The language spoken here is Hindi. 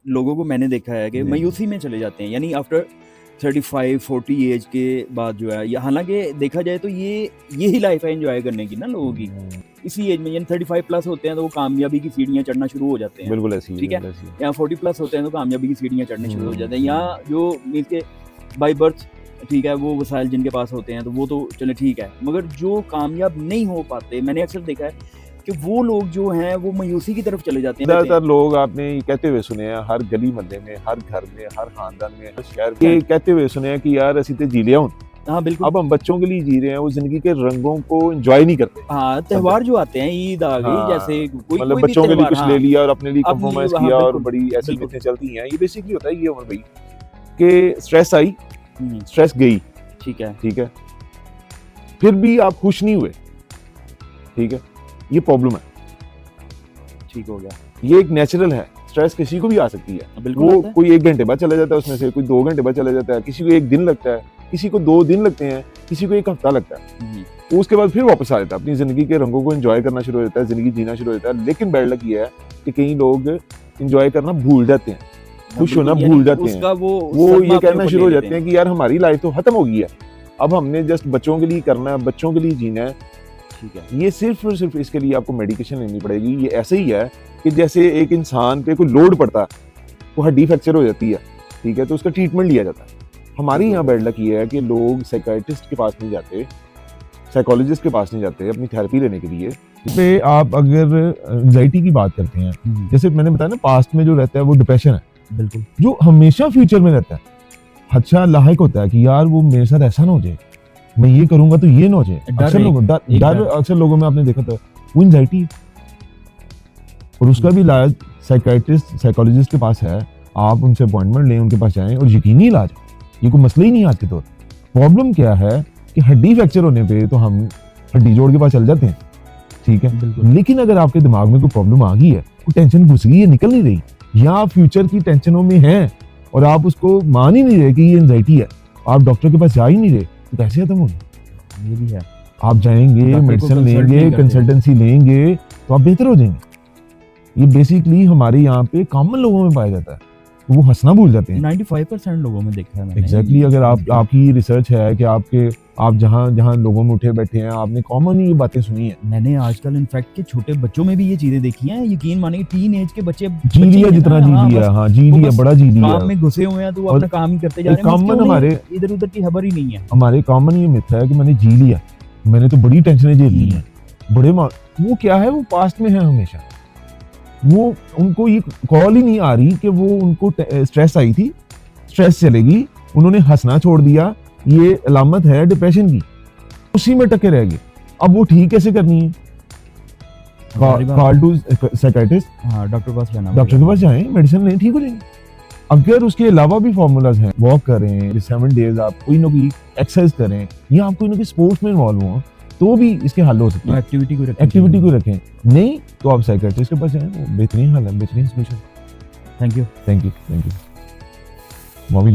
लोगों को मैंने देखा है कि मायूसी में चले जाते हैं, यानी आफ्टर 35-40 एज के बाद जो है, या हालांकि देखा जाए तो यही लाइफ है एंजॉय करने की ना लोगों की, इसी एज में, यानी 35 प्लस होते हैं तो वो कामयाबी की सीढ़ियाँ चढ़ना शुरू हो जाते हैं। बिल्कुल ऐसी ठीक है, या 40 प्लस होते हैं तो कामयाबी की सीढ़ियाँ चढ़ने शुरू हो जाते हैं। या जो मीन्स के बाई बर्थ, ठीक है, वो वसाइल जिनके पास होते हैं तो वो तो चले ठीक है, मगर जो कामयाब नहीं हो पाते, मैंने अक्सर देखा है कि वो लोग जो हैं वो मायूसी की तरफ चले जाते हैं। ज़्यादातर लोग आपने ये कहते हुए सुने हैं, हर गली मोहल्ले में, हर घर में, हर खानदान में, हर शहर में ये कहते हुए सुने हैं कि यार असी तो जी लिया हूं। हाँ बिल्कुल। अब हम बच्चों के लिए जी रहे हैं, वो जिंदगी के रंगों को एंजॉय नहीं करते। हाँ, त्योहार जो आते हैं, ईद आ गई, जैसे कोई मतलब बच्चों के लिए कुछ ले लिया और अपने लिए कॉम्प्रोमाइज किया, और बिल्कुल, बड़ी ऐसी बातें चलती हैं। ये बेसिकली होता है ये उम्र भाई कि स्ट्रेस आई, स्ट्रेस गई, ठीक है, ठीक है, फिर भी आप खुश नहीं हुए, ठीक है, ये प्रॉब्लम है। ठीक हो गया, ये एक नेचुरल है, स्ट्रेस किसी को भी आ सकती है। वो कोई 1 घंटे बाद चला जाता है उसमें से, कोई 2 घंटे बाद चला जाता है, किसी को 1 दिन लगता है, किसी को 2 दिन लगते हैं, किसी को 1 हफ्ता लगता है। उसके बाद फिर वापस आ जाता है, अपनी जिंदगी के रंगों को एंजॉय करना शुरू हो जाता है, जिंदगी जीना शुरू हो जाता है। लेकिन बैड लक ये है कि कई लोग एंजॉय करना भूल जाते हैं, खुश होना भूल जाते हैं। वो ये कहना शुरू हो जाते हैं कि यार हमारी लाइफ तो खत्म हो गई है, अब हमने जस्ट बच्चों के लिए करना है, बच्चों के लिए जीना है। ठीक है, ये सिर्फ और सिर्फ इसके लिए आपको मेडिकेशन लेनी पड़ेगी। ये ऐसे ही है कि जैसे एक इंसान पे कोई लोड पड़ता है, वो हड्डी फ्रैक्चर हो जाती है, ठीक है, तो उसका ट्रीटमेंट लिया जाता है। हमारी यहाँ बैड लक ये है कि लोग साइकियाट्रिस्ट के पास नहीं जाते, साइकोलॉजिस्ट के पास नहीं जाते अपनी थेरेपी लेने के लिए। पे आप अगर एंजाइटी की बात करते हैं, जैसे मैंने बताया ना, पास्ट में जो रहता है वो डिप्रेशन है, बिल्कुल, जो हमेशा फ्यूचर में रहता है। अच्छा लायक होता है कि यार वो मेरे साथ ऐसा ना हो जाए, मैं ये करूंगा तो ये ना हो जाए। डर अक्सर लोगों में आपने देखा था, वो एंजाइटी, और उसका भी इलाज साइकियाट्रिस्ट, साइकोलॉजिस्ट के पास है। आप उनसे अपॉइंटमेंट लें, उनके पास जाएं, और यकीनी इलाज, ये कोई मसला ही नहीं आज के दौर। प्रॉब्लम क्या है कि हड्डी फ्रैक्चर होने पे तो हम हड्डी जोड़ के पास चल जाते हैं, ठीक है, लेकिन अगर आपके दिमाग में कोई प्रॉब्लम आ गई है, कोई टेंशन घुस गई है, निकल नहीं रही, या आप फ्यूचर की टेंशनों में हैं और आप उसको मान ही नहीं रहे कि ये एंजाइटी है, आप डॉक्टर के पास जा ही नहीं रहे, तो कैसे खत्म होगी? ये भी है, आप जाएंगे, मेडिसिन लेंगे, कंसल्टेंसी लेंगे, तो आप बेहतर हो जाएंगे। ये बेसिकली हमारे यहाँ पे कॉमन लोगों में पाया जाता है, तो वो हंसना भूल जाते हैं। 95% लोगों में देखा है मैंने। एग्जैक्टली, अगर आपकी रिसर्च है कि आप जहाँ लोगों में उठे बैठे हैं, आपने कॉमन ये बातें सुनी है। मैंने आजकल इनफैक्ट के छोटे बच्चों में भी ये चीजें देखी हैं, यकीन मानिए टीन एज के बच्चे जी लिया, जितना जी लिया, हाँ जी लिया, बड़ा जी लिया, काम में घुसे हुए हैं, तो वो अपना काम ही करते जा रहे हैं। कॉमन हमारे इधर उधर की खबर ही नहीं है। हमारे कॉमन ये मिथ है कि मैंने जी लिया, मैंने तो बड़ी टेंशनें झेल ली हैं, वो क्या है, वो पास्ट में है हमेशा। वो उनको ये कॉल ही नहीं आ रही कि वो उनको स्ट्रेस आई थी, स्ट्रेस चलेगी, उन्होंने हंसना छोड़ दिया, ये अलामत है डिप्रेशन की, उसी में टके रह गए। अब वो ठीक कैसे करनी है? कॉल टू साइकियाट्रिस्ट, डॉक्टर के पास जाना, डॉक्टर के पास जाएं, मेडिसिन लें, ठीक हो जाएंगे। अगर उसके अलावा भी फॉर्मूलाज हैं, वॉक करें, 7 डेज आप कोई ना कोई एक्सरसाइज करें, या आप कोई ना कोई स्पोर्ट्स में इन्वॉल्व हो, तो भी इसके हल हो सकते हैं। एक्टिविटी को रखें, नहीं तो आप साइकियाट्रिस्ट के पास जाएं, वो बेहतरीन हल है, बेहतरीन सॉल्यूशन। Thank you. वो भी